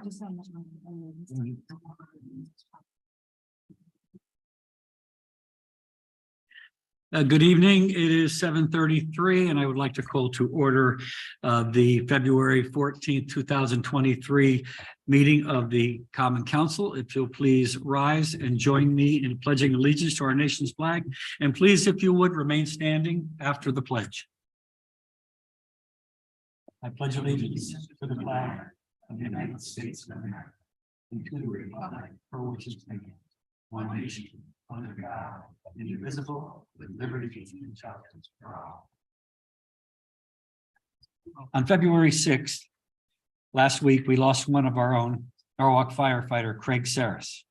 Just on Good evening. It is 7:33, and I would like to call to order the February 14th, 2023 meeting of the Common Council. If you'll please rise and join me in pledging allegiance to our nation's flag. And please, if you would, remain standing after the pledge. I pledge allegiance to the flag of the United States of America and to the republic for which it stands, one nation, under God, indivisible, with liberty and justice for all. On February 6th, last week, we lost one of our own, Norwalk firefighter Craig Saris.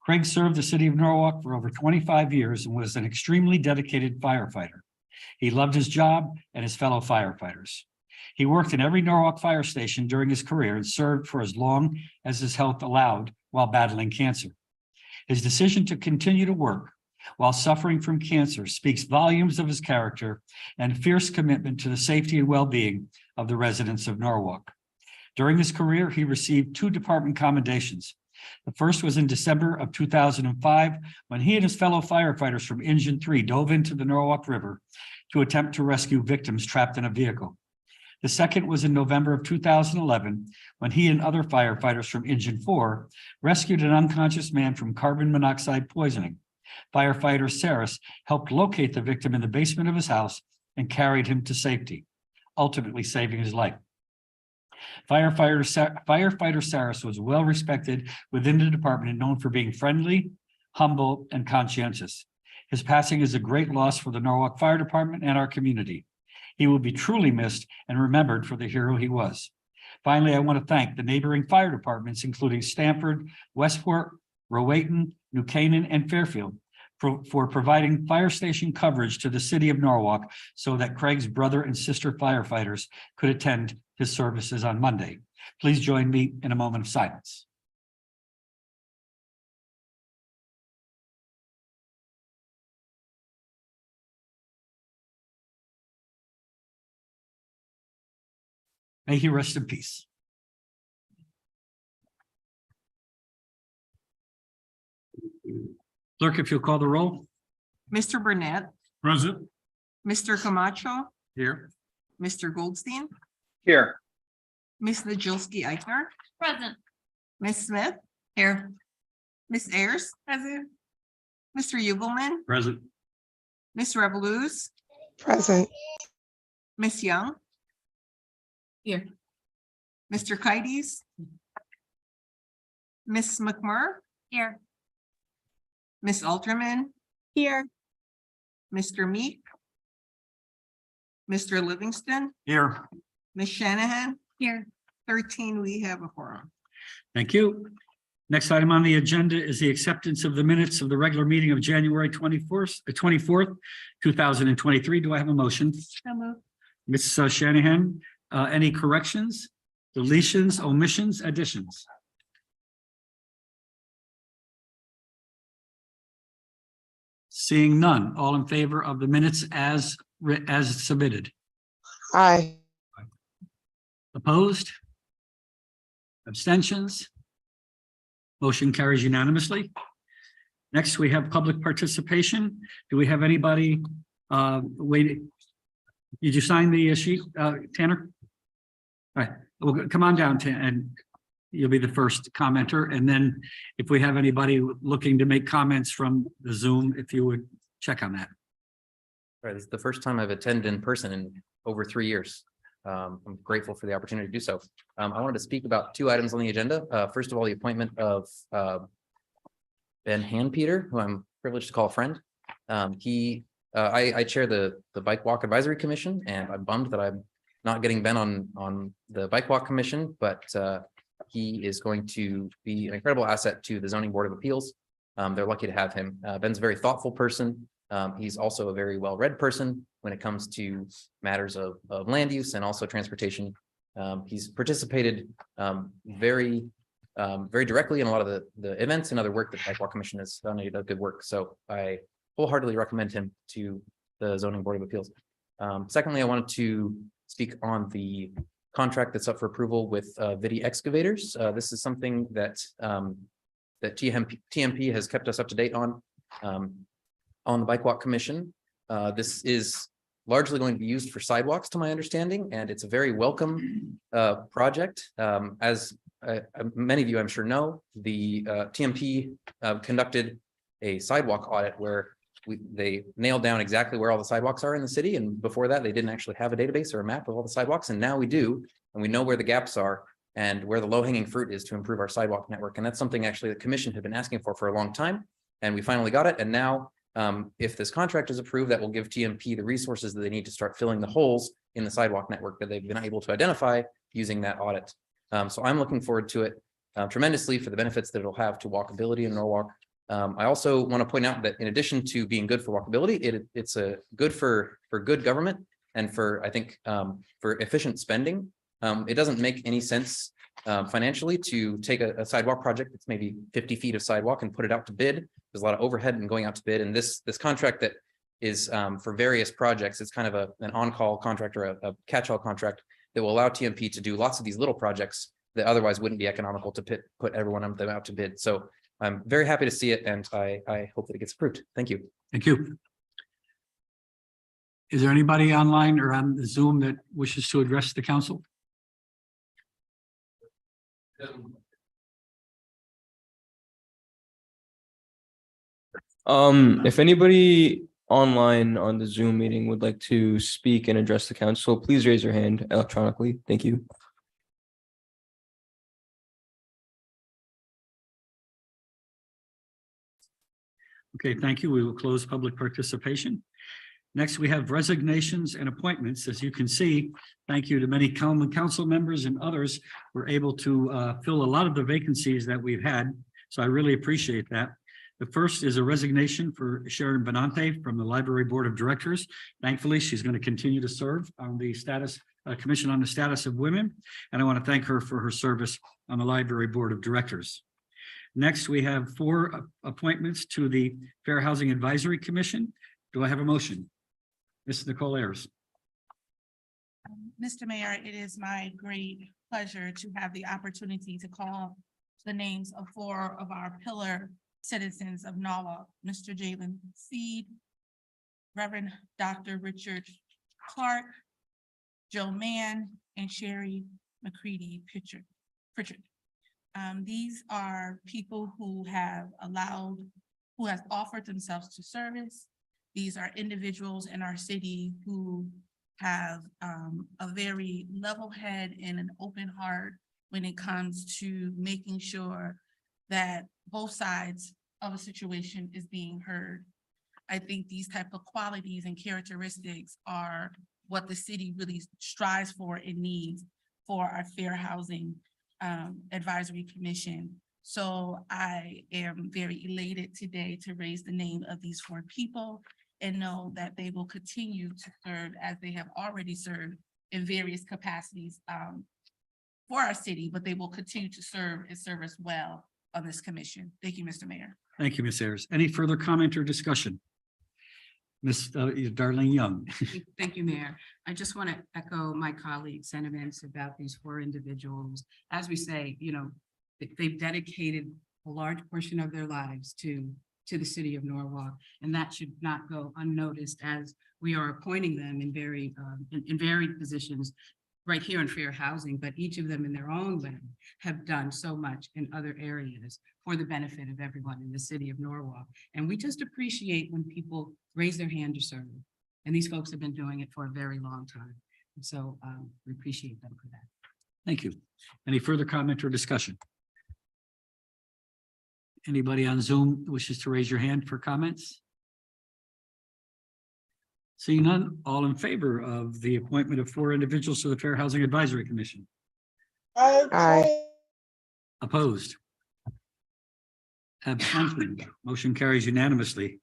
Craig served the city of Norwalk for over 25 years and was an extremely dedicated firefighter. He loved his job and his fellow firefighters. He worked in every Norwalk fire station during his career and served for as long as his health allowed while battling cancer. His decision to continue to work while suffering from cancer speaks volumes of his character and fierce commitment to the safety and well-being of the residents of Norwalk. During his career, he received 2 department commendations. The first was in December of 2005, when he and his fellow firefighters from Engine 3 dove into the Norwalk River to attempt to rescue victims trapped in a vehicle. The second was in November of 2011, when he and other firefighters from Engine 4 rescued an unconscious man from carbon monoxide poisoning. Firefighter Saris helped locate the victim in the basement of his house and carried him to safety, ultimately saving his life. Firefighter Saris was well respected within the department and known for being friendly, humble, and conscientious. His passing is a great loss for the Norwalk Fire Department and our community. He will be truly missed and remembered for the hero he was. Finally, I want to thank the neighboring fire departments, including Stamford, Westport, Rowayton, New Canaan, and Fairfield, for providing fire station coverage to the city of Norwalk so that Craig's brother and sister firefighters could attend his services on Monday. Please join me in a moment of silence. May he rest in peace. Clerk, if you'll call the roll. Mr. Burnett, Present. Mr. Camacho, Here. Mr. Goldstein, Here. Ms. Najolski Eichner, Present. Ms. Smith. Here. Ms. Ayers. Present. Mr. Ugelman, Present. Ms. Revoluz, Present. Ms. Young. Here. Mr. Kites, Ms. McMurr, Here. Ms. Alterman, Here. Mr. Meek, Mr. Livingston, Here. Ms. Shanahan. Here. 13, we have a quorum. Thank you. Next item on the agenda is the acceptance of the minutes of the regular meeting of January 24th, 2023. Do I have a motion? So moved. Ms. Shanahan, any corrections, deletions, omissions, additions? Seeing none, all in favor of the minutes as submitted? Aye. Opposed? Abstentions? Motion carries unanimously. Next, we have public participation. Do we have anybody waiting? Did you sign the sheet, Tanner? All right, well, come on down, and you'll be the first commenter. And then if we have anybody looking to make comments from the Zoom, if you would check on that. All right, this is the first time I've attended in person in over 3 years. I'm grateful for the opportunity to do so. I wanted to speak about 2 items on the agenda. First of all, the appointment of Ben Hanpeter, who I'm privileged to call a friend. I chair the Bike Walk Advisory Commission, and I'm bummed that I'm not getting Ben on the Bike Walk Commission, but he is going to be an incredible asset to the Zoning Board of Appeals. They're lucky to have him. Ben's a very thoughtful person. He's also a very well-read person when it comes to matters of land use and also transportation. He's participated very directly in a lot of the events and other work that the Bike Walk Commission has done. He does good work. So I wholeheartedly recommend him to the Zoning Board of Appeals. Secondly, I wanted to speak on the contract that's up for approval with Vidi Excavators. This is something that that TMP has kept us up to date on the Bike Walk Commission. This is largely going to be used for sidewalks, to my understanding, and it's a very welcome project. As many of you, I'm sure, know, the TMP conducted a sidewalk audit where they nailed down exactly where all the sidewalks are in the city. And before that, they didn't actually have a database or a map of all the sidewalks. And now we do, and we know where the gaps are and where the low-hanging fruit is to improve our sidewalk network. And that's something actually the commission had been asking for a long time. And we finally got it. And now, if this contract is approved, that will give TMP the resources that they need to start filling the holes in the sidewalk network that they've been able to identify using that audit. So I'm looking forward to it tremendously for the benefits that it'll have to walkability in Norwalk. I also want to point out that in addition to being good for walkability, it's a good for good government and for, I think, for efficient spending. It doesn't make any sense financially to take a sidewalk project that's maybe 50 feet of sidewalk and put it out to bid. There's a lot of overhead in going out to bid, and this contract that is for various projects, it's kind of an on-call contract or a catch-all contract that will allow TMP to do lots of these little projects that otherwise wouldn't be economical to put everyone of them out to bid. So I'm very happy to see it, and I hope that it gets approved. Thank you. Thank you. Is there anybody online or on the Zoom that wishes to address the council? If anybody online on the Zoom meeting would like to speak and address the council, please raise your hand electronically. Thank you. Okay, thank you. We will close public participation. Next, we have resignations and appointments. As you can see, thank you to many common council members and others who were able to fill a lot of the vacancies that we've had. So I really appreciate that. The first is a resignation for Sharon Benante from the Library Board of Directors. Thankfully, she's going to continue to serve on the Commission on the Status of Women. And I want to thank her for her service on the Library Board of Directors. Next, we have 4 appointments to the Fair Housing Advisory Commission. Do I have a motion? Ms. Nicole Ayers. Mr. Mayor, it is my great pleasure to have the opportunity to call the names of 4 of our pillar citizens of Norwalk, Mr. Jalen Seed, Reverend Dr. Richard Clark, Joe Mann, and Sherry McCready Pritchard. These are people who have offered themselves to service. These are individuals in our city who have a very level head and an open heart when it comes to making sure that both sides of a situation is being heard. I think these type of qualities and characteristics are what the city really strives for and needs for our Fair Housing Advisory Commission. So I am very elated today to raise the name of these 4 people and know that they will continue to serve as they have already served in various capacities for our city, but they will continue to serve and serve us well on this commission. Thank you, Mr. Mayor. Thank you, Ms. Ayers. Any further comment or discussion? Ms. Darlene Young. Thank you, Mayor. I just want to echo my colleagues' sentiments about these 4 individuals. As we say, you know, they've dedicated a large portion of their lives to the city of Norwalk, and that should not go unnoticed as we are appointing them in varied positions right here in fair housing, but each of them in their own way have done so much in other areas for the benefit of everyone in the city of Norwalk. And we just appreciate when people raise their hand to serve. And these folks have been doing it for a very long time. And so we appreciate them for that. Thank you. Any further comment or discussion? Anybody on Zoom wishes to raise your hand for comments? Seeing none, all in favor of the appointment of 4 individuals to the Fair Housing Advisory Commission? Aye. Opposed? Abstention. Motion carries unanimously.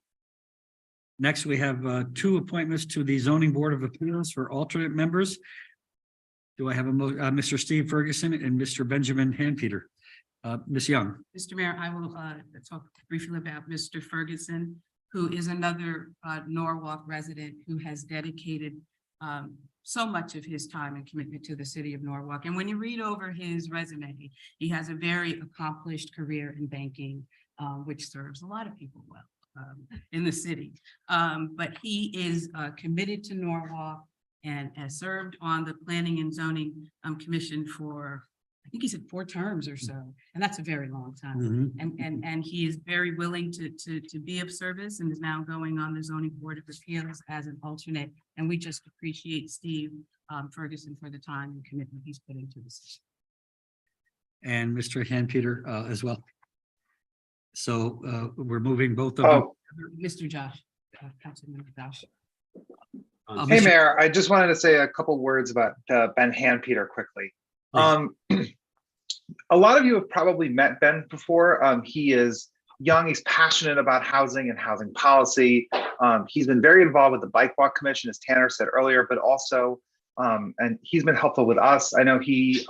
Next, we have 2 appointments to the Zoning Board of Appeals for alternate members. Do I have Mr. Steve Ferguson and Mr. Benjamin Handpeter? Ms. Young. Mr. Mayor, I will talk briefly about Mr. Ferguson, who is another Norwalk resident who has dedicated so much of his time and commitment to the city of Norwalk. And when you read over his resume, he has a very accomplished career in banking, which serves a lot of people well in the city. But he is committed to Norwalk and has served on the Planning and Zoning Commission for, I think he said 4 terms or so, and that's a very long time. Mhm. And he is very willing to be of service and is now going on the zoning board of appeals as an alternate. And we just appreciate Steve Ferguson for the time and commitment he's put into this. And Mr. Peter as well. So we're moving both of them. Oh, Mr. Josh, Councilmember Josh. hey, Mr. Mayor, I just wanted to say a couple words about Ben Handpeter quickly. A lot of you have probably met Ben before. He is young, he's passionate about housing and housing policy. He's been very involved with the Bike Walk Commission, as Tanner said earlier, but also, and he's been helpful with us. I know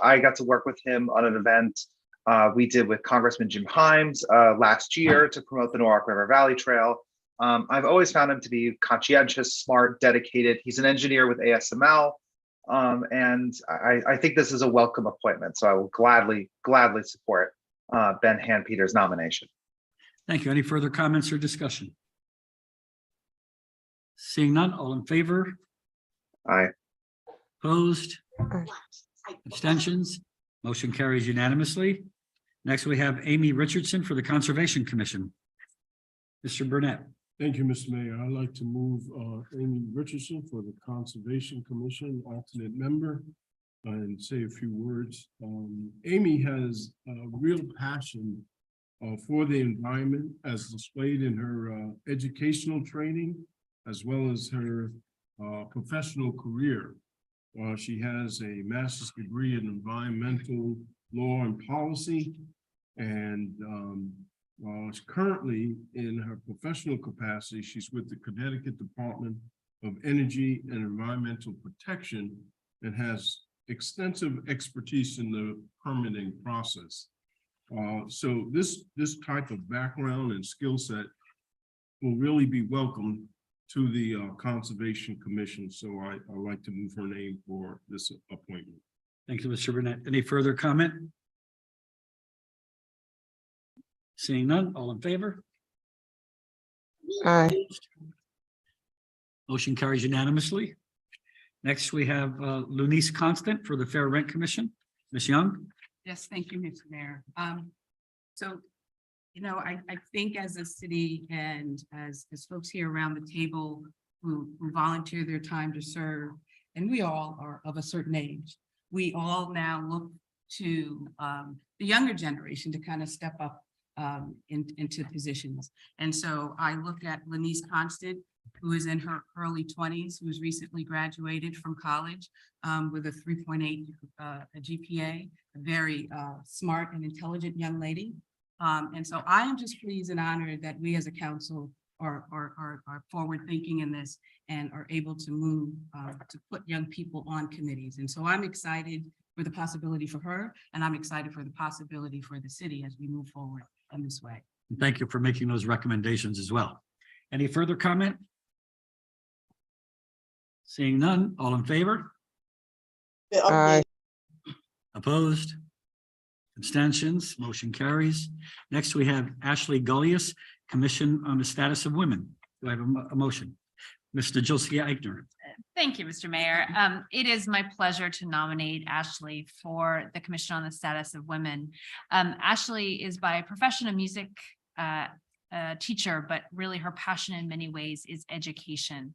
I got to work with him on an event we did with Congressman Jim Himes last year to promote the Norwalk River Valley Trail. I've always found him to be conscientious, smart, dedicated. He's an engineer with ASML. And I think this is a welcome appointment. So I will gladly support Ben Handpeter's nomination. Thank you. Any further comments or discussion? Seeing none, all in favor? Aye. Opposed? Abstentions? Motion carries unanimously. Next, we have Amy Richardson for the Conservation Commission. Mr. Burnett. Thank you, Mr. Mayor. I'd like to move Amy Richardson for the Conservation Commission alternate member and say a few words. Amy has a real passion for the environment as displayed in her educational training as well as her professional career. She has a master's degree in environmental law and policy, and currently in her professional capacity, she's with the Connecticut Department of Energy and Environmental Protection and has extensive expertise in the permitting process. So this type of background and skill set will really be welcome to the Conservation Commission. So I'd like to move her name for this appointment. Thank you, Mr. Burnett. Any further comment? Seeing none, all in favor? Aye. Motion carries unanimously. Next, we have Lunice Constant for the Fair Rent Commission. Ms. Young? Yes, thank you, Mr. Mayor. So, I think as a city and as folks here around the table who volunteer their time to serve, and we all are of a certain age, we all now look to the younger generation to kind of step up into positions. And so I look at Lunice Constant, who is in her early 20s, who has recently graduated from college with a 3.8 GPA, a very smart and intelligent young lady. And so I am just pleased and honored that we as a council are forward thinking in this and are able to move to put young people on committees. And so I'm excited for the possibility for her, and I'm excited for the possibility for the city as we move forward in this way. Thank you for making those recommendations as well. Any further comment? Seeing none, all in favor? Aye. Opposed? Abstentions? Motion carries. Next, we have Ashley Gullius, Commission on the Status of Women. Do I have a motion? Mr. Josie Eichner. Thank you, Mr. Mayor. It is my pleasure to nominate Ashley for the Commission on the Status of Women. Ashley is by profession a music teacher, but really her passion in many ways is education.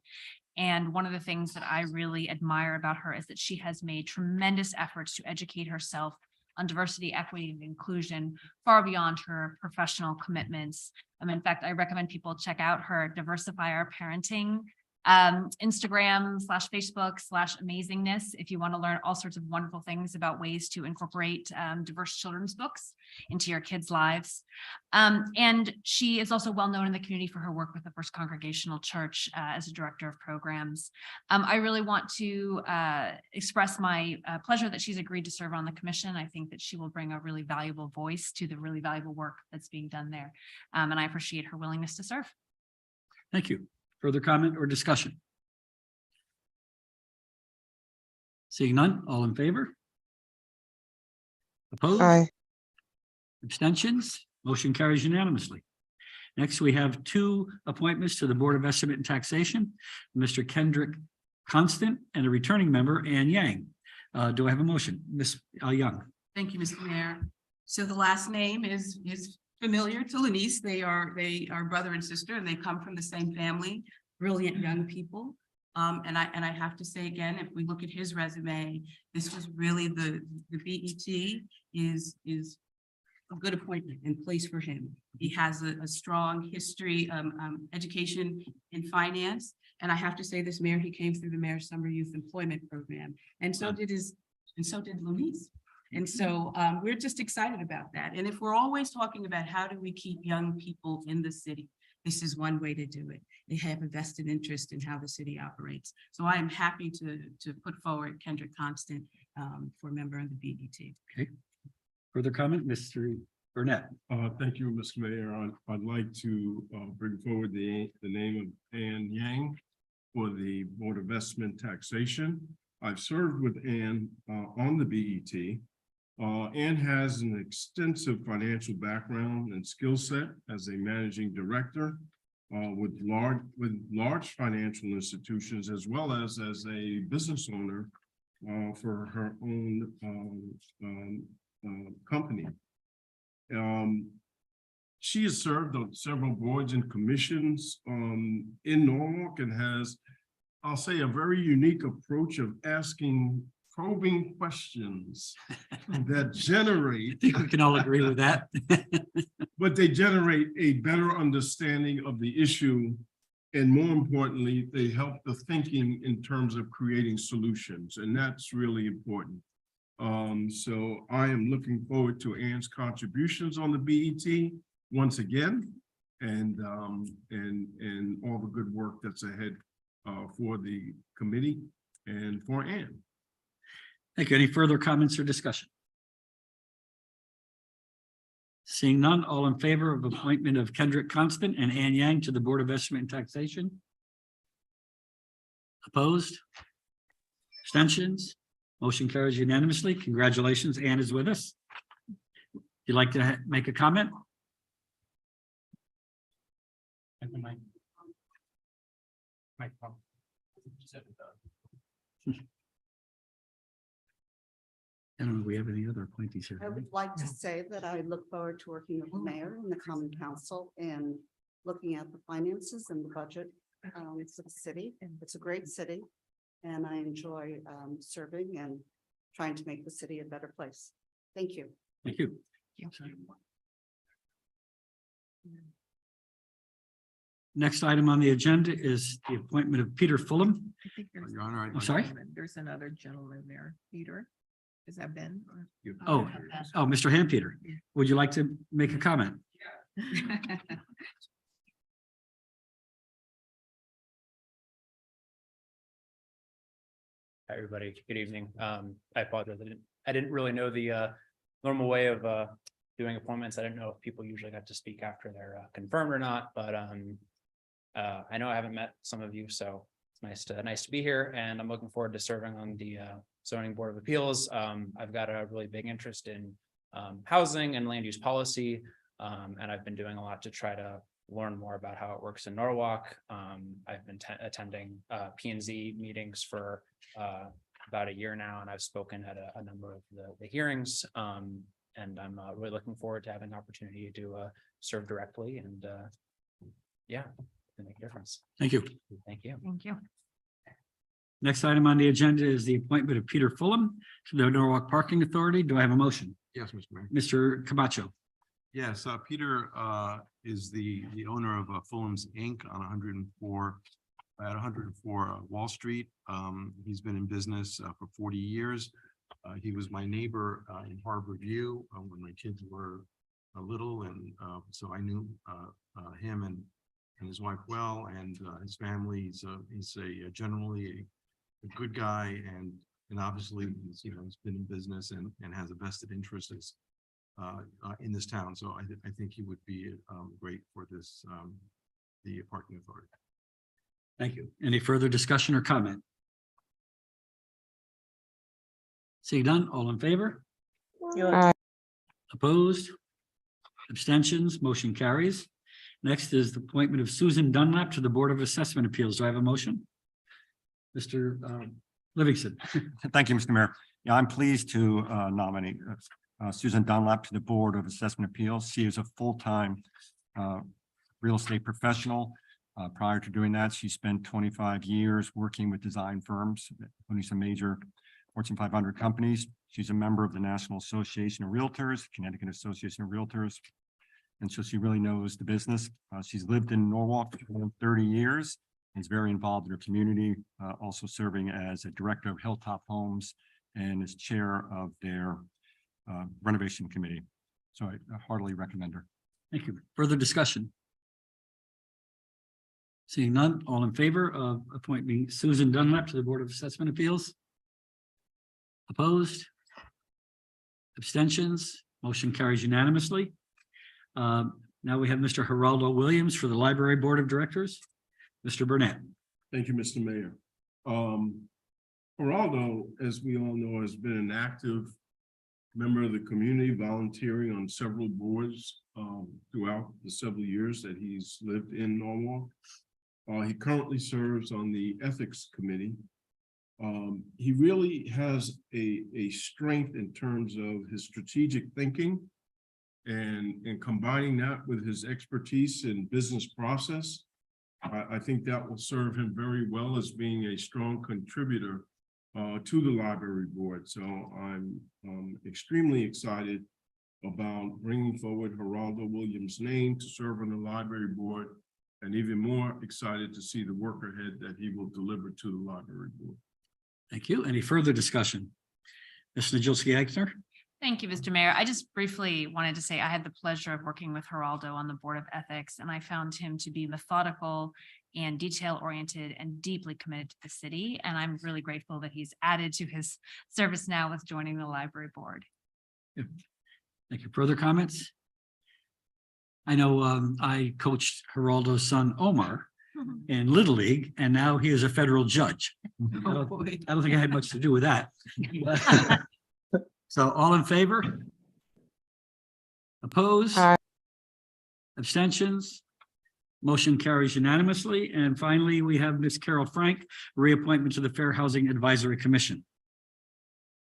And one of the things that I really admire about her is that she has made tremendous efforts to educate herself on diversity, equity, and inclusion far beyond her professional commitments. In fact, I recommend people check out her Diversify Our Parenting Instagram /Facebook/amazingness if you want to learn all sorts of wonderful things about ways to incorporate diverse children's books into your kids' lives. And she is also well known in the community for her work with the First Congregational Church as a director of programs. I really want to express my pleasure that she's agreed to serve on the commission. I think that she will bring a really valuable voice to the really valuable work that's being done there. And I appreciate her willingness to serve. Thank you. Further comment or discussion? Seeing none, all in favor? Opposed? Aye. Abstentions? Motion carries unanimously. Next, we have two appointments to the Board of Estimate and Taxation, Mr. Kendrick Constant and a returning member, Ann Yang. Do I have a motion? Ms. Young? Thank you, Mr. Mayor. So the last name is familiar to Lenise. They are brother and sister, and they come from the same family, brilliant young people. And I have to say again, if we look at his resume, this was really the BET is a good appointment and place for him. He has a strong history, education in finance. And I have to say this, Mayor, he came through the Mayor's Summer Youth Employment Program. And so did Lenise. And so we're just excited about that. And if we're always talking about how do we keep young people in the city, this is one way to do it. They have a vested interest in how the city operates. So I am happy to put forward Kendrick Constant for a member of the BET. Okay. Further comment, Mr. Burnett? Thank you, Mr. Mayor. I'd like to bring forward the name of Ann Yang for the Board of Investment Taxation. I've served with Ann on the BET. Ann has an extensive financial background and skill set as a managing director with large financial institutions, as well as a business owner for her own company. She has served on several boards and commissions in Norwalk and has, I'll say, a very unique approach of asking probing questions that generate, I think we can all agree with that. but they generate a better understanding of the issue. And more importantly, they help the thinking in terms of creating solutions, and that's really important. So I am looking forward to Ann's contributions on the BET once again, and all the good work that's ahead for the committee and for Ann. Thank you. Any further comments or discussion? Seeing none, all in favor of appointment of Kendrick Constant and Ann Yang to the Board of Estimate and Taxation? Opposed? Abstentions? Motion carries unanimously. Congratulations, Ann is with us. Would you like to make a comment? I don't know if we have any other appointees here. I would like to say that I look forward to working with the mayor and the common council and looking at the finances and the budget for the city. It's a great city, and I enjoy serving and trying to make the city a better place. Thank you. Thank you. Next item on the agenda is the appointment of Peter Fulham. Your Honor, I'm sorry? There's another gentleman there, Peter. Is that Ben? Oh, Mr. Hampeter, would you like to make a comment? Hi, everybody. Good evening. I apologize. I didn't really know the normal way of doing appointments. I didn't know if people usually got to speak after they're confirmed or not, but I know I haven't met some of you, so it's nice to be here, and I'm looking forward to serving on the Zoning Board of Appeals. I've got a really big interest in housing and land use policy, and I've been doing a lot to try to learn more about how it works in Norwalk. I've been attending P&Z meetings for about a year now, and I've spoken at a number of the hearings, and I'm really looking forward to having the opportunity to serve directly and yeah, to make a difference. Thank you. Thank you. Thank you. Next item on the agenda is the appointment of Peter Fulham to the Norwalk Parking Authority. Do I have a motion? Yes, Mr. Mayor. Mr. Camacho? Yes, Peter is the owner of Fulham's Inc. on 104 Wall Street. He's been in business for 40 years. He was my neighbor in Harbor View when my kids were little, and so I knew him and his wife well, and his family. He's generally a good guy, and obviously he's been in business and has a vested interest in this town. So I think he would be great for this the parking authority. Thank you. Any further discussion or comment? Seeing none, all in favor? Aye. Opposed? Abstentions? Motion carries. Next is the appointment of Susan Dunlap to the Board of Assessment Appeals. Do I have a motion? Mr. Livingston. Thank you, Mr. Mayor. Yeah, I'm pleased to nominate Susan Dunlap to the Board of Assessment Appeals. She is a full-time real estate professional. Prior to doing that, she spent 25 years working with design firms, including some major Fortune 500 companies. She's a member of the National Association of Realtors, Connecticut Association of Realtors. And so she really knows the business. She's lived in Norwalk for more than 30 years. Is very involved in her community, also serving as a director of Hilltop Homes and is chair of their renovation committee. So I heartily recommend her. Thank you. Further discussion? Seeing none, all in favor of appointing Susan Dunlap to the Board of Assessment Appeals? Opposed? Abstentions? Motion carries unanimously. Now we have Mr. Geraldo Williams for the Library Board of Directors. Mr. Burnett. Thank you, Mr. Mayor. Geraldo, as we all know, has been an active member of the community, volunteering on several boards throughout the several years that he's lived in Norwalk. He currently serves on the Ethics Committee. He really has a strength in terms of his strategic thinking and combining that with his expertise in business process. I think that will serve him very well as being a strong contributor to the library board. So I'm extremely excited about bringing forward Geraldo Williams' name to serve on the library board, and even more excited to see the work ahead that he will deliver to the library board. Thank you. Any further discussion? Ms. Najolski-Eichner? Thank you, Mr. Mayor. I just briefly wanted to say I had the pleasure of working with Geraldo on the Board of Ethics, and I found him to be methodical and detail-oriented and deeply committed to the city. And I'm really grateful that he's added to his service now with joining the library board. Thank you. Further comments? I know I coached Geraldo's son, Omar, in Little League, and now he is a federal judge. I don't think I had much to do with that. So all in favor? Opposed? Aye. Abstentions? Motion carries unanimously. And finally, we have Ms. Carol Frank, reappointment to the Fair Housing Advisory Commission.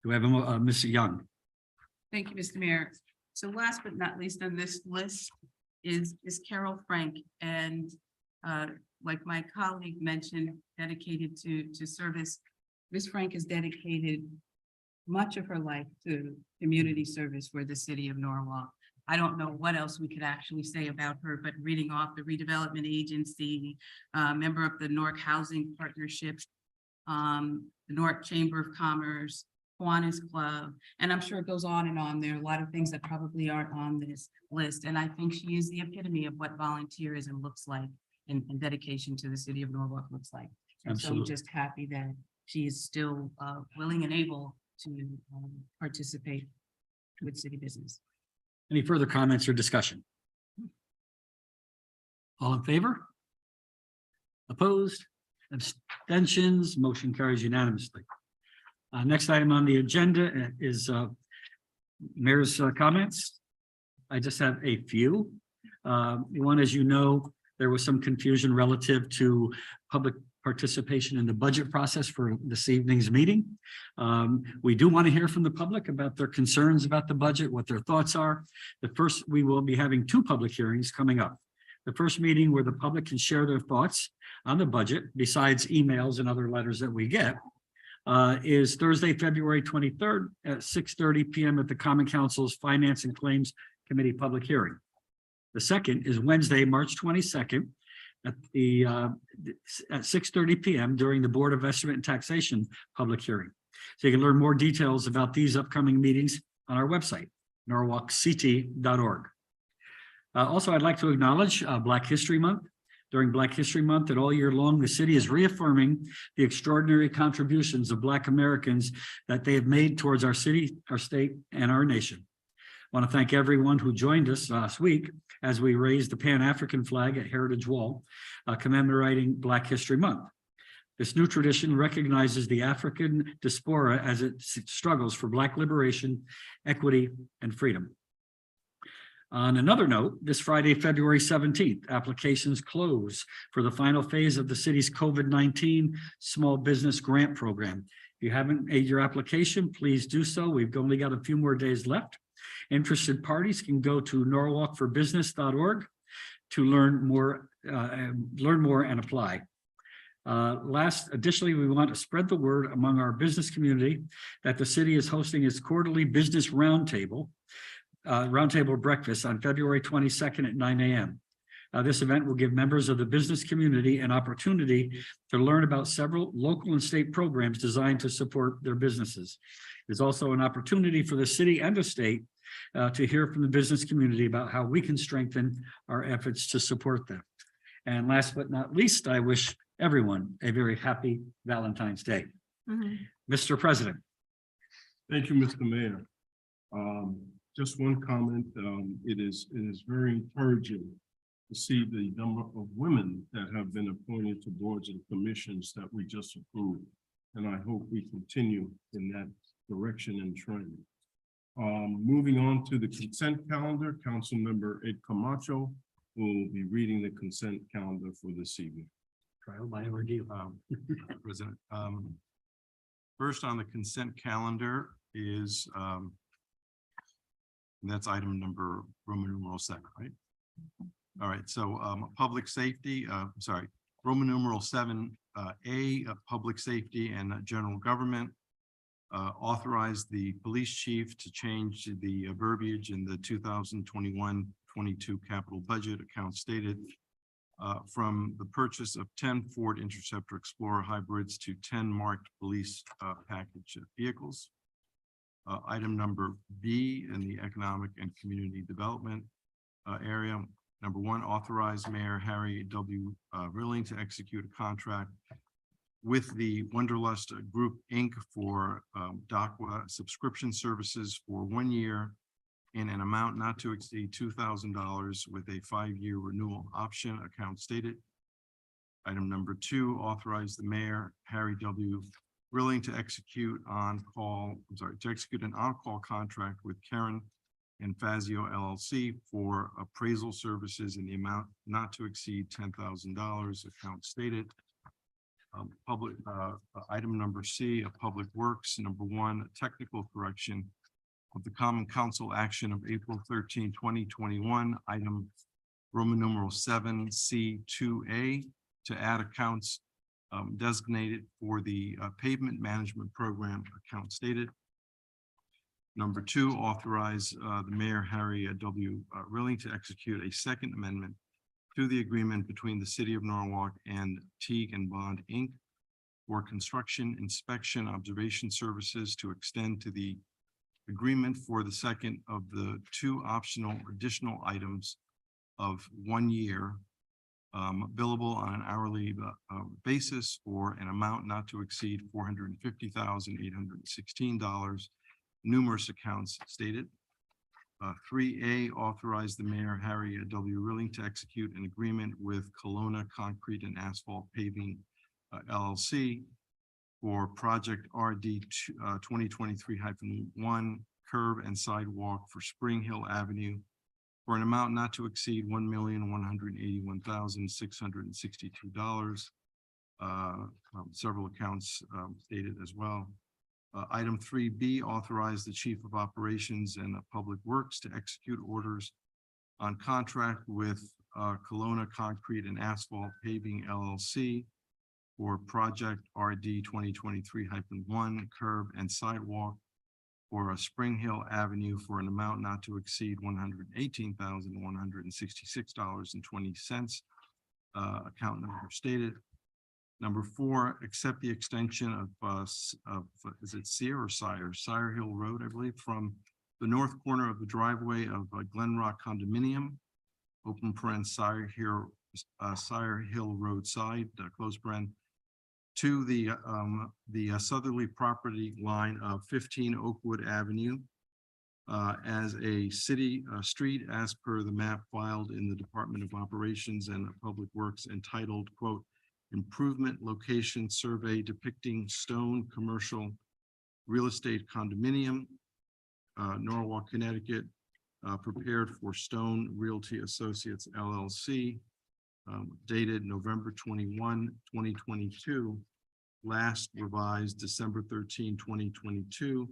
Do we have a Ms. Young? Thank you, Mr. Mayor. So last but not least on this list is Carol Frank. And like my colleague mentioned, dedicated to service. Ms. Frank has dedicated much of her life to community service for the city of Norwalk. I don't know what else we could actually say about her, but reading off the redevelopment agency, member of the Newark Housing Partnership, the Newark Chamber of Commerce, Kiwanis Club, and I'm sure it goes on and on. There are a lot of things that probably aren't on this list. And I think she is the epitome of what volunteerism looks like and dedication to the city of Norwalk looks like. And so I'm Absolutely. just happy that she is still willing and able to participate with city business. Any further comments or discussion? All in favor? Opposed? Abstentions? Motion carries unanimously. Next item on the agenda is mayor's comments. I just have a few. One, as you know, there was some confusion relative to public participation in the budget process for this evening's meeting. We do want to hear from the public about their concerns about the budget, what their thoughts are. We will be having two public hearings coming up. The first meeting where the public can share their thoughts on the budget, besides emails and other letters that we get, is Thursday, February 23rd at 6:30 p.m. at the Common Council's Finance and Claims Committee public hearing. The second is Wednesday, March 22nd at 6:30 p.m. during the Board of Estimate and Taxation public hearing. So you can learn more details about these upcoming meetings on our website, norwalkct.org. Also, I'd like to acknowledge Black History Month. During Black History Month and all year long, the city is reaffirming the extraordinary contributions of Black Americans that they have made towards our city, our state, and our nation. I want to thank everyone who joined us last week as we raised the Pan-African flag at Heritage Wall, commemorating Black History Month. This new tradition recognizes the African diaspora as it struggles for Black liberation, equity, and freedom. On another note, this Friday, February 17th, applications close for the final phase of the city's COVID-19 Small Business Grant Program. If you haven't made your application, please do so. We've only got a few more days left. Interested parties can go to norwalkforbusiness.org to learn more and apply. Additionally, we want to spread the word among our business community that the city is hosting its quarterly business roundtable breakfast on February 22nd at 9 a.m. This event will give members of the business community an opportunity to learn about several local and state programs designed to support their businesses. There's also an opportunity for the city and the state to hear from the business community about how we can strengthen our efforts to support them. And last but not least, I wish everyone a very happy Valentine's Day. Mr. President. Thank you, Mr. Mayor. Just one comment. It is very encouraging to see the number of women that have been appointed to boards and commissions that we just approved. And I hope we continue in that direction and trend. Moving on to the consent calendar, Councilmember Ed Camacho will be reading the consent calendar for this evening. Trial by ordeal. President, first on the consent calendar is, and that's item number Roman numeral 7, right? All right, so public safety, Roman numeral 7A, public safety and general government. Authorize the police chief to change the verbiage in the 2021-22 capital budget account stated from the purchase of 10 Ford Interceptor Explorer hybrids to 10 marked police package vehicles. Item number B in the economic and community development area. Number 1, authorize Mayor Harry W. Rilling to execute a contract with the Wonderlust Group, Inc. for DACWA subscription services for 1 year in an amount not to exceed $2,000 with a 5-year renewal option account stated. Item number 2, authorize the Mayor Harry W. Rilling to execute an on-call contract with Karen and Fazio LLC for appraisal services in the amount not to exceed $10,000 account stated. Item number C of Public Works, number 1, technical correction of the Common Council action of April 13, 2021, item Roman numeral 7C2A to add accounts designated for the pavement management program account stated. Number 2, authorize the Mayor Harry W. Rilling to execute a second amendment to the agreement between the City of Norwalk and Teague and Bond, Inc. for construction, inspection, observation services to extend to the agreement for the second of the 2 optional additional items of 1 year billable on an hourly basis for an amount not to exceed $450,816, numerous accounts stated. 3A, authorize the Mayor Harry W. Rilling to execute an agreement with Kelowna Concrete and Asphalt Paving LLC for project RD 2023-1 curb and sidewalk for Spring Hill Avenue for an amount not to exceed $1,181,662. Several accounts stated as well. Item 3B, authorize the Chief of Operations and Public Works to execute orders on contract with Kelowna Concrete and Asphalt Paving LLC for project RD 2023-1 curb and sidewalk for a Spring Hill Avenue for an amount not to exceed $118,166.20. Account number stated. Number 4, accept the extension of is it Sear or Sire Hill Road, I believe, from the north corner of the driveway of Glen Rock Condominium, open paren Sire Hill Road side, close paren, to the southerly property line of 15 Oakwood Avenue as a city street as per the map filed in the Department of Operations and Public Works entitled, quote, improvement location survey depicting stone commercial real estate condominium, Norwalk, Connecticut, prepared for Stone Realty Associates LLC, dated November 21, 2022, last revised December 13, 2022,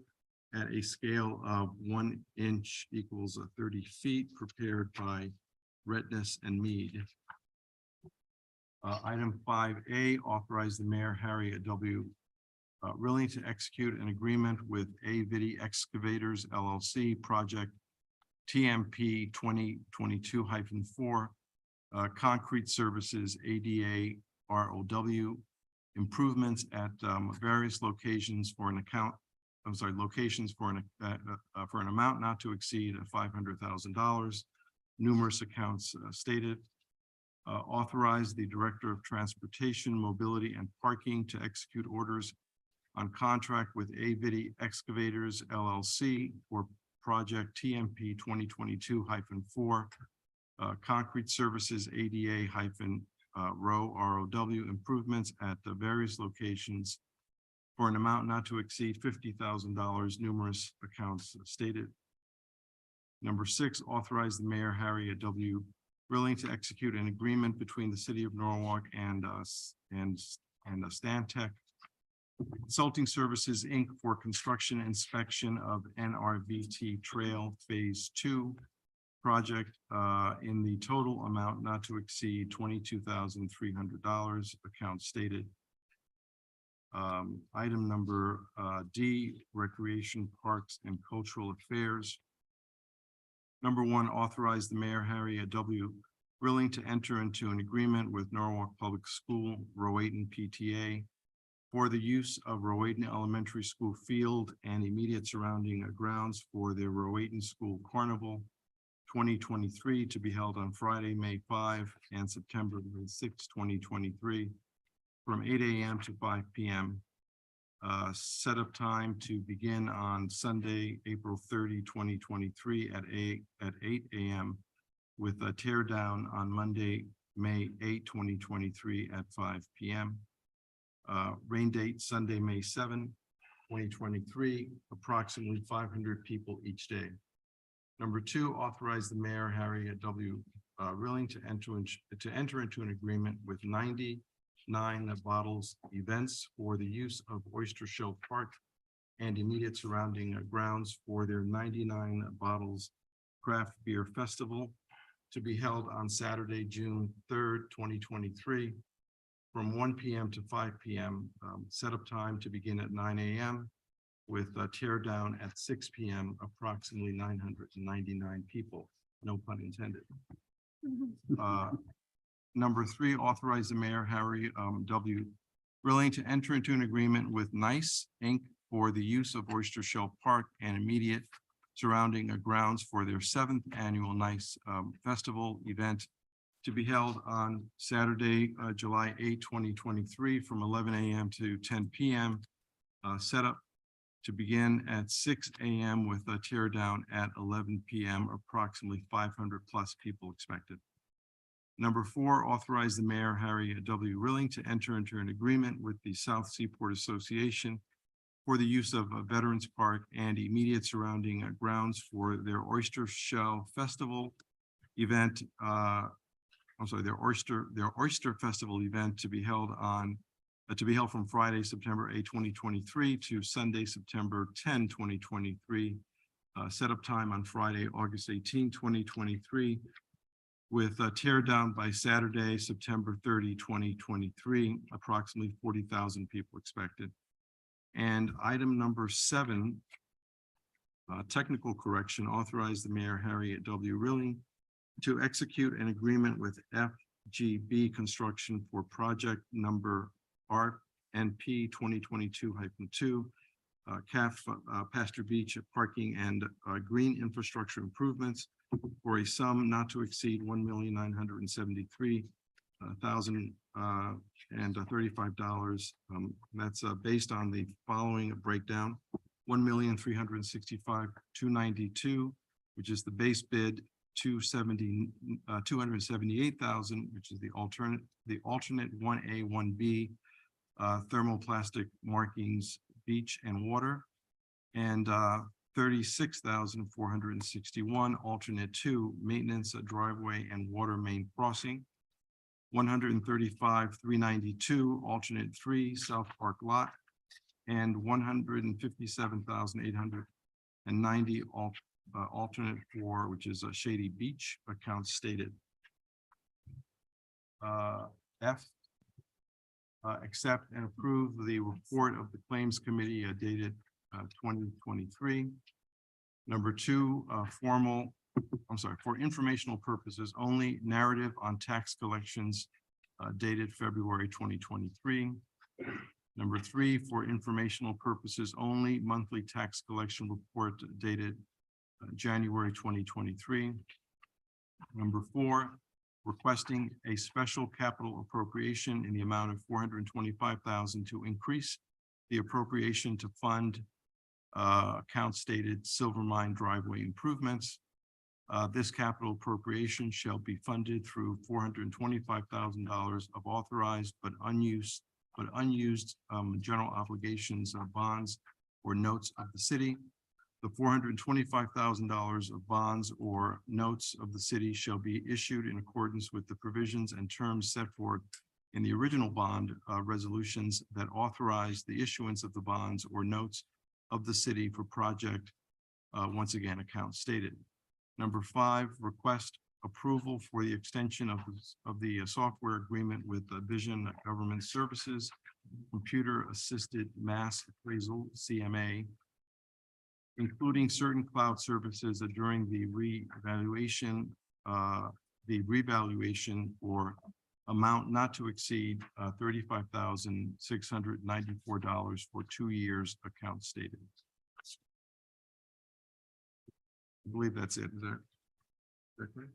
at a scale of 1 inch equals 30 feet, prepared by Redness and Mead. Item 5A, authorize the mayor, Harry W. Rilling, to execute an agreement with A-Vidi Excavators LLC, project TMP 2022-4, concrete services, ADA ROW, improvements at various locations for an amount not to exceed $500,000. Numerous accounts stated. Authorize the Director of Transportation, Mobility, and Parking to execute orders on contract with A-Vidi Excavators LLC for project TMP 2022-4, concrete services, ADA ROW improvements at the various locations for an amount not to exceed $50,000, numerous accounts stated. Number 6, authorize the mayor, Harry W. Rilling, to execute an agreement between the city of Norwalk and Stantec Consulting Services, Inc. for construction inspection of NRVT Trail Phase 2 project in the total amount not to exceed $22,300, account stated. Item number D, Recreation, Parks, and Cultural Affairs. Number 1, authorize the mayor, Harry W. Rilling, to enter into an agreement with Norwalk Public School, Rowayton PTA, for the use of Rowayton Elementary School field and immediate surrounding grounds for the Rowayton School Carnival 2023, to be held on Friday, May 5 and September 6, 2023, from 8 a.m. to 5 p.m. Setup time to begin on Sunday, April 30, 2023 at 8 a.m. with a tear down on Monday, May 8, 2023 at 5 p.m. Rain date Sunday, May 7, 2023, approximately 500 people each day. Number 2, authorize the mayor, Harry W. Rilling, to enter into an agreement with 99 Bottles Events for the use of Oyster Shell Park and immediate surrounding grounds for their 99 Bottles Craft Beer Festival, to be held on Saturday, June 3rd, 2023, from 1 p.m. to 5 p.m. Setup time to begin at 9 a.m. with a tear down at 6 p.m. Approximately 999 people, no pun intended. Number 3, authorize the mayor, Harry W. Rilling, to enter into an agreement with NICE Inc. for the use of Oyster Shell Park and immediate surrounding grounds for their 7th annual NICE festival event, to be held on Saturday, July 8, 2023, from 11 a.m. to 10 p.m. Setup to begin at 6 a.m. with a tear down at 11 p.m. Approximately 500 plus people expected. Number 4, authorize the mayor, Harry W. Rilling, to enter into an agreement with the South Seaport Association for the use of a Veterans Park and immediate surrounding grounds for their Oyster Shell Festival event. Their Oyster Festival event to be held from Friday, September 8, 2023 to Sunday, September 10, 2023. Setup time on Friday, August 18, 2023, with a tear down by Saturday, September 30, 2023, approximately 40,000 people expected. And item number 7, technical correction, authorize the mayor, Harry W. Rilling, to execute an agreement with FGB Construction for project number RNP 2022-2, CAF Pasture Beach Parking and Green Infrastructure Improvements for a sum not to exceed $1,973,035. That's based on the following breakdown: $1,365,292, which is the base bid, $278,000, which is the alternate 1A, 1B thermoplastic markings, beach and water, and 36,461, alternate 2, maintenance, driveway and water main crossing, 135,392, alternate 3, South Park lot, and 157,890, alternate 4, which is a Shady Beach, accounts stated. F, accept and approve the report of the Claims Committee dated 2023. Number 2, for informational purposes only, narrative on tax collections dated February 2023. Number 3, for informational purposes only, monthly tax collection report dated January 2023. Number 4, requesting a special capital appropriation in the amount of $425,000 to increase the appropriation to fund account stated Silver Mine driveway improvements. This capital appropriation shall be funded through $425,000 of authorized but unused general obligations of bonds or notes of the city. The $425,000 of bonds or notes of the city shall be issued in accordance with the provisions and terms set forth in the original bond resolutions that authorize the issuance of the bonds or notes of the city for project, once again, account stated. Number 5, request approval for the extension of the software agreement with Vision Government Services, Computer Assisted Mass Appraisal, CMA, including certain cloud services during the revaluation or amount not to exceed $35,694 for 2 years, account stated. I believe that's it. Is that correct?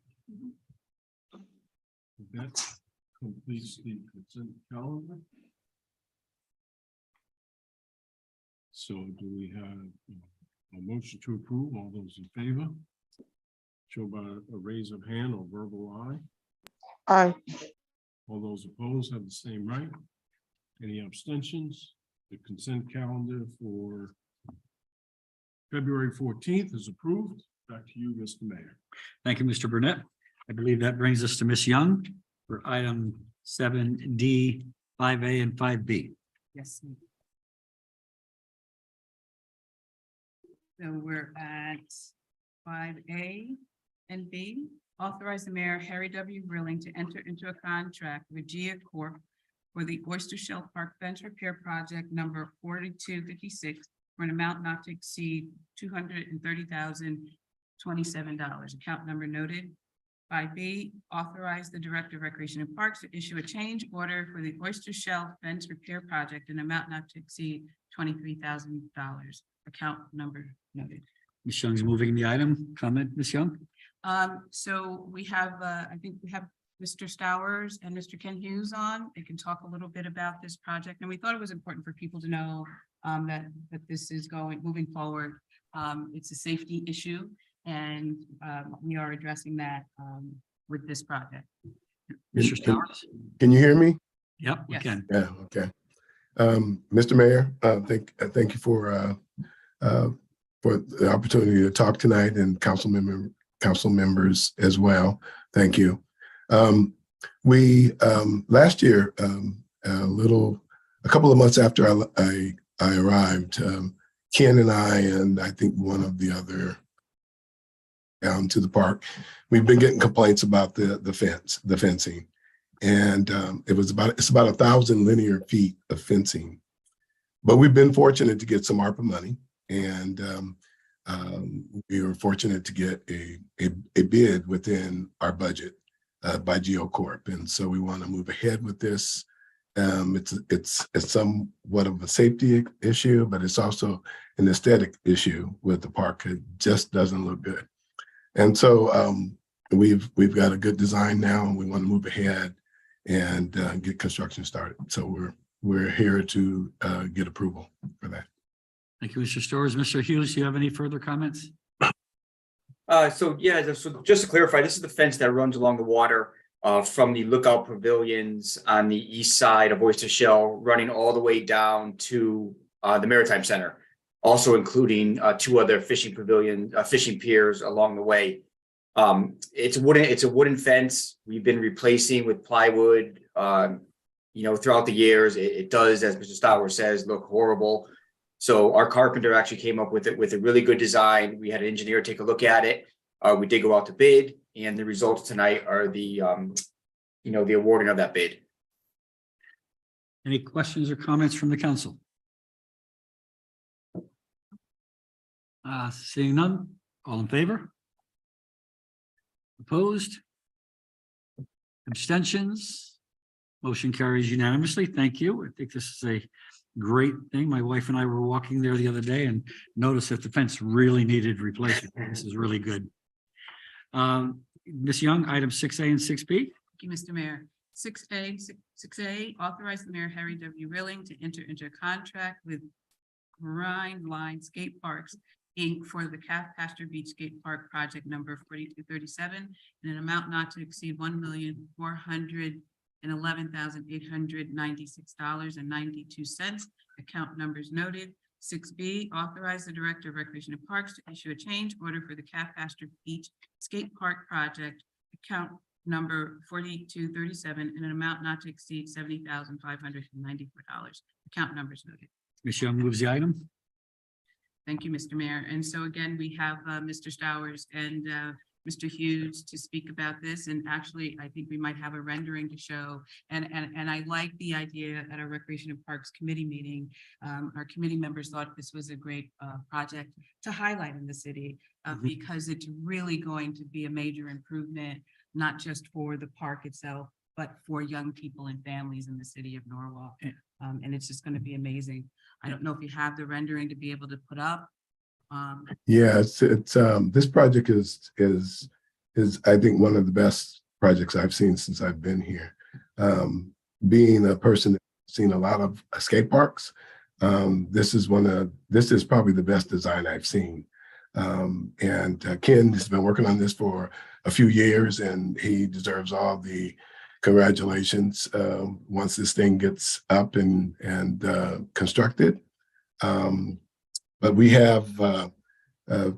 That completes the consent calendar. So do we have a motion to approve? All those in favor? Show by a raise of hand or verbal aye. Aye. All those opposed have the same right. Any abstentions? The consent calendar for February 14th is approved. Back to you, Mr. Mayor. Thank you, Mr. Burnett. I believe that brings us to Ms. Young for item 7D, 5A and 5B. Yes. So we're at 5A and B. Authorize the mayor, Harry W. Grilling, to enter into a contract with GIA Corp. For the Oyster Shell Park Bench Repair Project number 4256 for an amount not to exceed $230,027. Account number noted. 5B, authorize the Director of Recreation and Parks to issue a change order for the Oyster Shell Fence Repair Project in an amount not to exceed $23,000. Account number noted. Ms. Young's moving the item. Comment, Ms. Young? So we have, I think we have Mr. Stowers and Mr. Ken Hughes on. They can talk a little bit about this project. And we thought it was important for people to know that this is moving forward. It's a safety issue and we are addressing that with this project. Mr. Stowers? Can you hear me? Yep, we Yes. can. Yeah, okay. Mr. Mayor, thank you for the opportunity to talk tonight, and council members as well. Thank you. We last year, a couple of months after I arrived, Ken and I think one of the other down to the park, we've been getting complaints about the fencing. And it's about 1,000 linear feet of fencing. But we've been fortunate to get some ARPA money, and we were fortunate to get a bid within our budget by GeoCorp. And so we want to move ahead with this. It's somewhat of a safety issue, but it's also an aesthetic issue with the park. It just doesn't look good. And so we've got a good design now, and we want to move ahead and get construction started. So we're here to get approval for that. Thank you, Mr. Stowers. Mr. Hughes, do you have any further comments? So just to clarify, this is the fence that runs along the water from the lookout pavilions on the east side of Oyster Shell, running all the way down to the Maritime Center, also including two other fishing piers along the way. It's a wooden fence. We've been replacing with plywood. Throughout the years, it does, as Mr. Stower says, look horrible. So our carpenter actually came up with a really good design. We had an engineer take a look at it. We did go out to bid, and the results tonight are the awarding of that bid. Any questions or comments from the council? Seeing none, all in favor? Opposed? Abstentions? Motion carries unanimously. Thank you. I think this is a great thing. My wife and I were walking there the other day and noticed that the fence really needed replacement. This is really good. Ms. Young, item 6A and 6B. Thank you, Mr. Mayor. 6A, authorize the Mayor Harry W. Rilling to enter into a contract with Grind Line Skate Parks, Inc. for the Calf Pasture Beach Skate Park project number 4237 in an amount not to exceed $1,411,896.92. Account numbers noted. 6B, authorize the Director of Recreation and Parks to issue a change order for the Calf Pasture Beach Skate Park project, account number 4237, in an amount not to exceed $70,594. Account numbers noted. Ms. Young moves the item. Thank you, Mr. Mayor. And so again, we have Mr. Stowers and Mr. Hughes to speak about this. And actually, I think we might have a rendering to show. And I like the idea at our Recreation and Parks Committee meeting. Our committee members thought this was a great project to highlight in the city because it's really going to be a major improvement, not just for the park itself, but for young people and families in the city of Norwalk. And it's just going to be amazing. I don't know if you have the rendering to be able to put up. Yeah, it's this project is I think one of the best projects I've seen since I've been here. Being a person that's seen a lot of skate parks, this is probably the best design I've seen. And Ken has been working on this for a few years, and he deserves all the congratulations once this thing gets up and constructed. But we have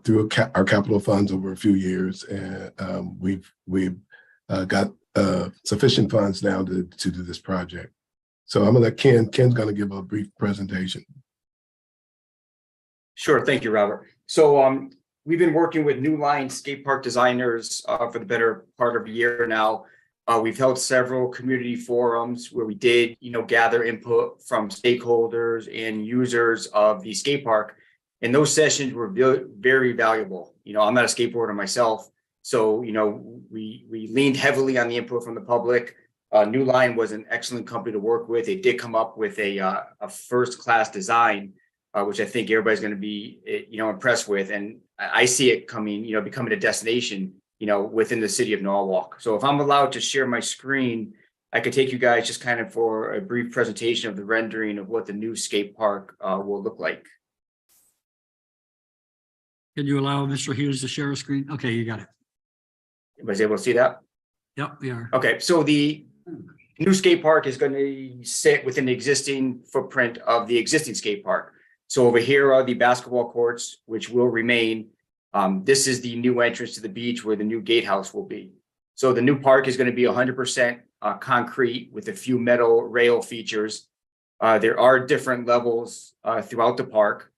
through our capital funds over a few years, and we've got sufficient funds now to do this project. So I'm gonna let Ken's gonna give a brief presentation. Sure, thank you, Robert. So we've been working with New Line skate park designers for the better part of a year now. We've held several community forums where we did, gather input from stakeholders and users of the skate park. And those sessions were very valuable. I'm not a skateboarder myself, so, we leaned heavily on the input from the public. New Line was an excellent company to work with. They did come up with a first-class design, which I think everybody's going to be, impressed with. And I see it becoming a destination, within the city of Norwalk. So if I'm allowed to share my screen, I could take you guys just kind of for a brief presentation of the rendering of what the new skate park will look like. Can you allow Mr. Hughes to share a screen? Okay, you got it. Everybody's able to see that? Yep, we are. Okay, so the new skate park is going to sit within the existing footprint of the existing skate park. So over here are the basketball courts, which will remain. This is the new entrance to the beach where the new gatehouse will be. So the new park is going to be 100% concrete with a few metal rail features. There are different levels throughout the park.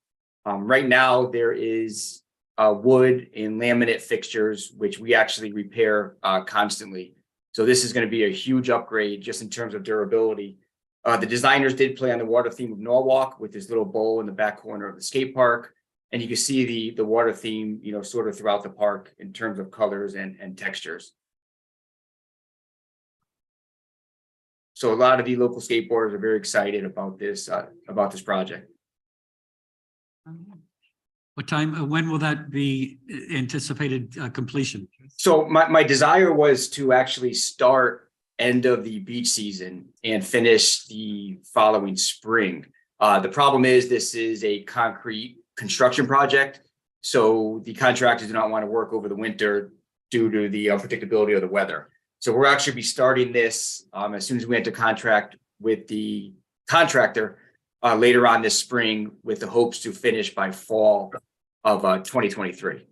Right now, there is wood and laminate fixtures, which we actually repair constantly. So this is going to be a huge upgrade just in terms of durability. The designers did play on the water theme of Norwalk with this little bowl in the back corner of the skate park. And you can see the water theme, sort of throughout the park in terms of colors and textures. So a lot of the local skateboarders are very excited about this project. What time, when will that be anticipated completion? So my desire was to actually start end of the beach season and finish the following spring. The problem is this is a concrete construction project. So the contractors do not want to work over the winter due to the unpredictability of the weather. So we'll actually be starting this as soon as we enter contract with the contractor later on this spring with the hopes to finish by fall of 2023.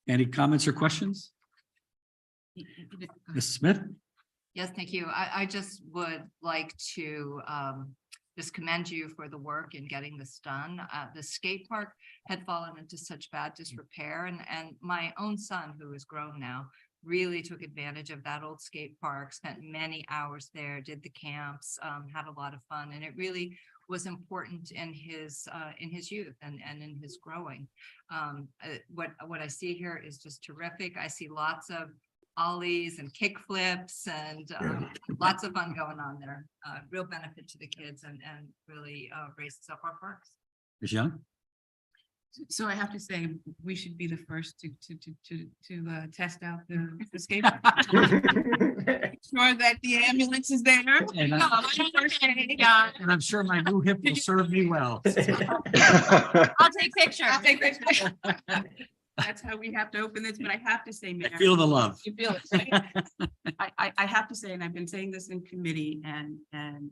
Any comments or questions? Ms. Smith? Yes, thank you. I just would like to just commend you for the work in getting this done. The skate park had fallen into such bad disrepair, and my own son, who is grown now, really took advantage of that old skate park, spent many hours there, did the camps, had a lot of fun, and it really was important in his youth and in his growing. What I see here is just terrific. I see lots of ollies and kick flips and lots of fun going on there. Real benefit to the kids and really raises up our parks. Ms. Young? So I have to say, we should be the first to test out the skate. Sure that the ambulance is there. And and I'm sure my new hip will serve me well. I'll take pictures. I'll take pictures. That's how we have to open this, but I have to say, Mayor. I feel the love. You feel it, right? I have to say, and I've been saying this in committee, and I'm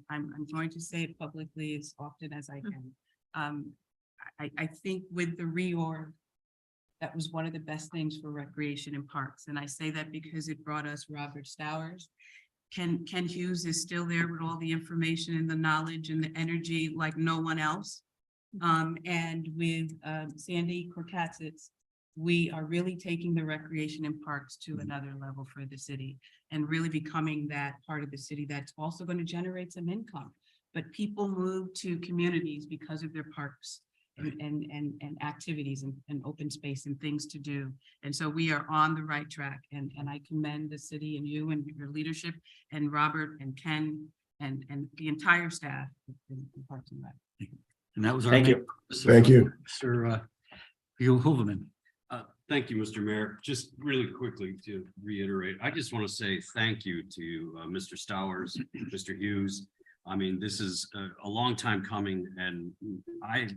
going to say it publicly as often as I can. I think with the reorg, that was one of the best things for recreation and parks. And I say that because it brought us Robert Stowers. Ken Hughes is still there with all the information and the knowledge and the energy like no one else. And with Sandy Korkatzis, we are really taking the recreation and parks to another level for the city and really becoming that part of the city that's also going to generate some income. But people move to communities because of their parks and activities and open space and things to do. And so we are on the right track, and I commend the city and you and your leadership and Robert and Ken and the entire staff in Parks and Rec. And that was our. Thank you. Thank you. Sir, Hooverman. Thank you, Mr. Mayor. Just really quickly to reiterate, I just want to say thank you to Mr. Stowers, Mr. Hughes. I mean, this is a long time coming, and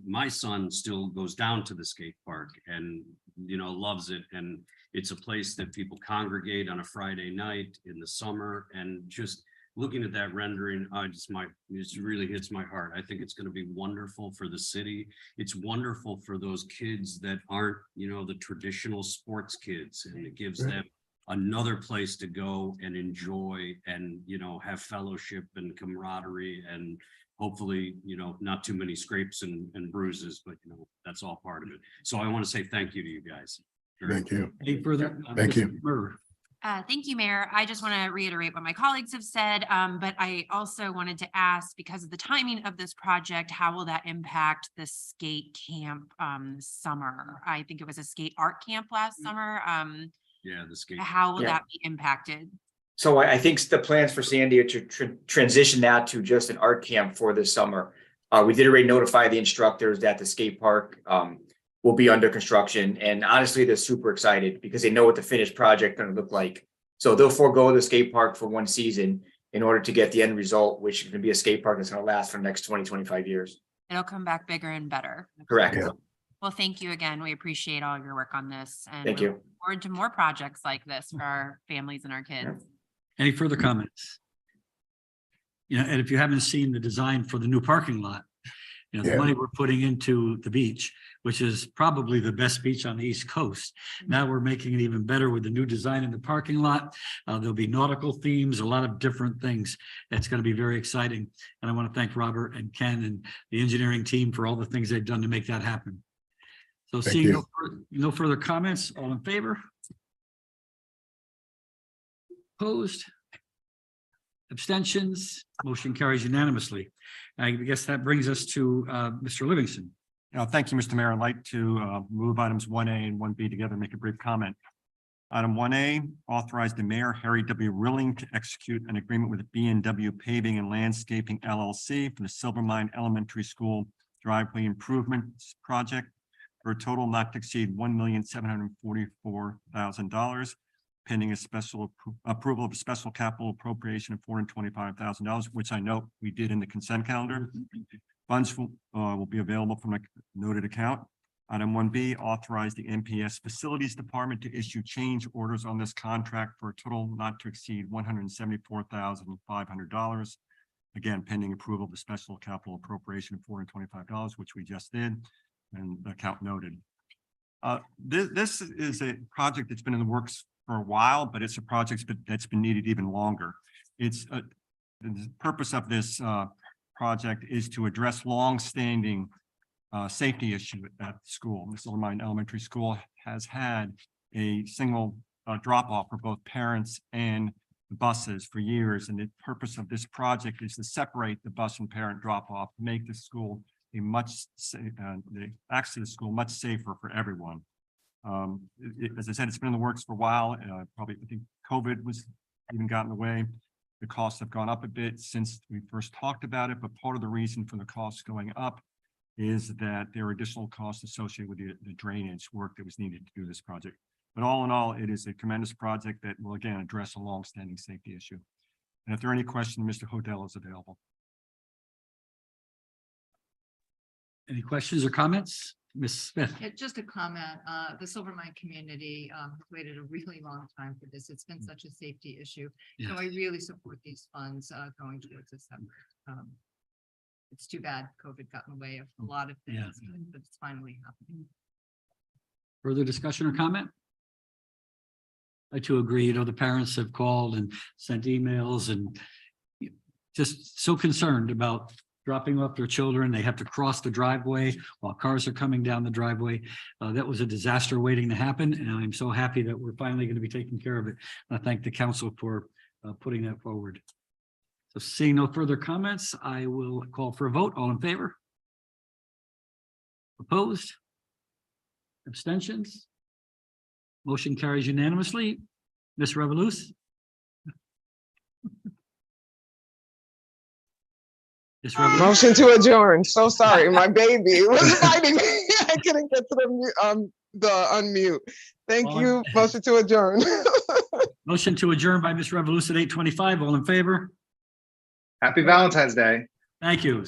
my son still goes down to the skate park and, you know, loves it. And it's a place that people congregate on a Friday night in the summer, and just looking at that rendering, it really hits my heart. I think it's going to be wonderful for the city. It's wonderful for those kids that aren't, you know, the traditional sports kids, and it gives them another place to go and enjoy and, you know, have fellowship and camaraderie, and hopefully, you know, not too many scrapes and bruises, but, you know, that's all part of it. So I want to say thank you to you guys. Thank you. Any further? Thank you. Thank you, Mayor. I just want to reiterate what my colleagues have said, but I also wanted to ask, because of the timing of this project, how will that impact the skate camp summer? I think it was a skate art camp last summer. Yeah, the skate. How will that be impacted? So I think the plans for Sandy are to transition that to just an art camp for this summer. We did already notify the instructors that the skate park will be under construction, and honestly, they're super excited because they know what the finished project going to look like. So they'll forego the skate park for one season in order to get the end result, which is going to be a skate park that's going to last for the next 20-25 years. It'll come back bigger and better. Correct. Yeah. Well, thank you again. We appreciate all your work on this, and Thank we you. look forward to more projects like this for our families and our kids. Any further comments? You know, and if you haven't seen the design for the new parking lot, you know, the money we're putting into the beach, which is probably the best beach on the East Coast. Now we're making it even better with the new design in the parking lot. There'll be nautical themes, a lot of different things. It's going to be very exciting. And I want to thank Robert and Ken and the engineering team for all the things they've done to make that happen. So Thank seeing you. no further comments, all in favor? Opposed? Abstentions? Motion carries unanimously. I guess that brings us to Mr. Livingston. Thank you, Mr. Mayor. I'd like to move items 1A and 1B together and make a brief comment. Item 1A, authorize the mayor, Harry W. Rilling, to execute an agreement with B&W Paving and Landscaping LLC for the Silvermine Elementary School driveway improvements project for a total not to exceed $1,744,000, pending a special approval of a special capital appropriation of $425,000, which I note we did in the consent calendar. Funds will be available from a noted account. Item 1B, authorize the NPS Facilities Department to issue change orders on this contract for a total not to exceed $174,500. Again, pending approval of the special capital appropriation of $425, which we just did, and the account noted. This is a project that's been in the works for a while, but it's a project that's been needed even longer. The purpose of this project is to address longstanding safety issue at the school. Miss Silvermine Elementary School has had a single drop-off for both parents and buses for years, and the purpose of this project is to separate the bus and parent drop-off, make the school a the access to the school much safer for everyone. As I said, it's been in the works for a while. Probably, I think COVID was even got in the way. The costs have gone up a bit since we first talked about it, but part of the reason for the costs going up is that there are additional costs associated with the drainage work that was needed to do this project. But all in all, it is a tremendous project that will again address a longstanding safety issue. And if there are any questions, Mr. Hodel is available. Any questions or comments? Ms. Smith? Yeah, just a comment, the Silvermine community has waited a really long time for this. It's been such a safety issue. So I really support these funds going towards this effort. It's too bad COVID got in the way of a lot of things, but it's finally happening. Further discussion or comment? I too agree. The parents have called and sent emails and just so concerned about dropping off their children. They have to cross the driveway while cars are coming down the driveway. That was a disaster waiting to happen, and I'm so happy that we're finally going to be taking care of it. I thank the council for putting that forward. So seeing no further comments, I will call for a vote. All in favor? Opposed? Abstentions? Motion carries unanimously. Ms. Revolus? Ms. Revolus? Motion to adjourn. So sorry, my baby was fighting me. I couldn't get to the unmute. Thank you. Motion to adjourn. Motion to adjourn by Ms. Revolus at 8:25. All in favor? Happy Valentine's Day. Thank you.